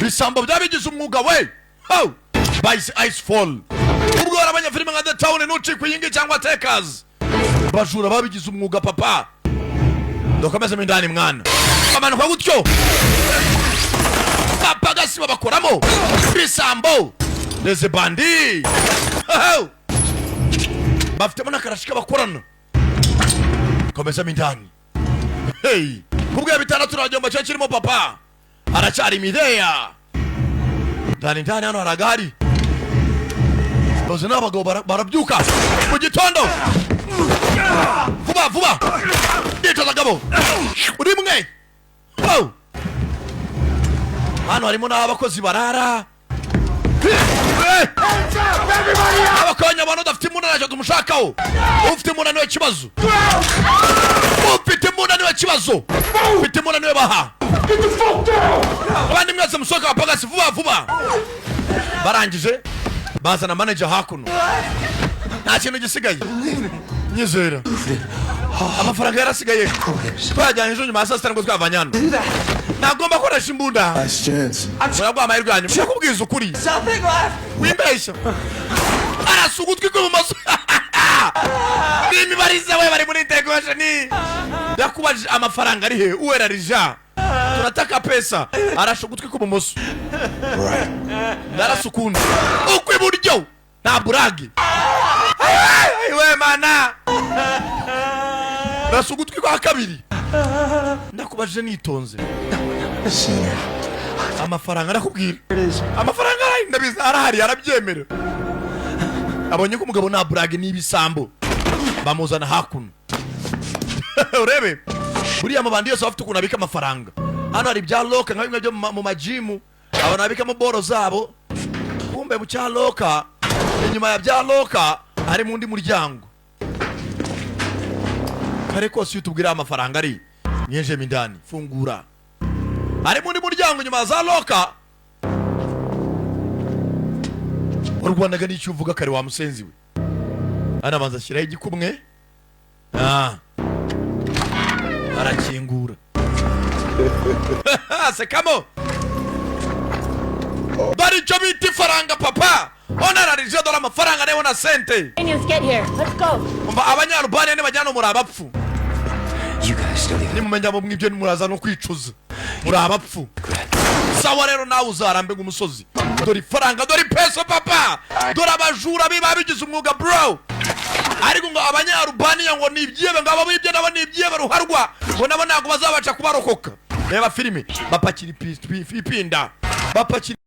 bisambo byabigize umwuga we. Oh, Vice Ice Fall. Ubwo arabanya filime nka The Town n'uci kuyingi cyangwa Takers. Bajura babigize umwuga papa. Ndokomeze mindani mwana. Bamanuka gutyo. Papa gasi babakoramo. Bisambo. Leze bandi. Oh. Bafite mona karashika bakorana. Komeza mindani. Hey, kubwe bitandatu rajomba cyo kirimo papa. Aracyari mideya. Ndani hano haragari. Boze n'abagabo barabyuka mu gitondo. Vuba. Dito zagabo. Uri mwe. Oh. Hano harimo n'abakozi barara. Abakonya abantu dafite imuna naje tumushakaho. Ufite imuna niwe kibazo. Ufite imuna niwe kibazo. Ufite imuna niwe baha. Get the fuck down! Abandi mwese musoka bapagasi vuba. Barangije bazana manager hakuno. Nta kintu gisigaye. Nyizera. Amafaranga yarasigaye. Twajyanye ejo nyuma saa 6 ngo twavanyana. Nagomba koresha imbunda. Last chance. Muragwa amahirwe yanyu. Mushakubwiza ukuri. Something left. Wimbesha. Arasugutwe ko mumaso. Nimi bariza we bari muri integration ni. Yakubaje amafaranga ari he? Uwera rija. Tunataka pesa. Arashugutwe ko mumaso. Right. Narasukunda. Ukwe buryo. Na buragi. We mana. Narasugutwe kwa kabiri. Ndakubaje nitonze. Listen. Amafaranga nakubwira. Amafaranga ndabizi arahari arabyemera. Abonye ko umugabo na buragi nibisambo. Bamuzana hakuno. Urebe. Buriya amabandi yose bafite kunabika amafaranga. Hano hari bya loka nka bimwe byo mu majimu. Abanabika mu boro zabo. Kumbe mu cya loka. Inyuma ya bya loka hari mundi muryango. Kare ko si utubwira amafaranga ari. Nyeje mindani fungura. Hari mundi muryango nyuma za loka. Urwanaga n'icyo uvuga kare wa musenzi we. Ana manza shiraho igikumwe. Arakingura. Sekamo. Bari cyo biti faranga papa. Onararije dola amafaranga newe na sente. Daniels, get here. Let's go. Umva abanyarubane ne bajyana muri abapfu. You guys still even. Ni mumenya mu mwibyo ni muraza no kwicuza. Muri abapfu. Sawa rero nawe uzarambe ngumusozi. Dori faranga dori peso papa. Dori abajura bibabigize umwuga bro. Ariko ngo abanyarubani ngo nibyebe ngabo bibye nabo nibyebe ruharwa. Ngo nabo nago bazabaca kubarokoka. Reba filime bapakira ipinda. Bapakira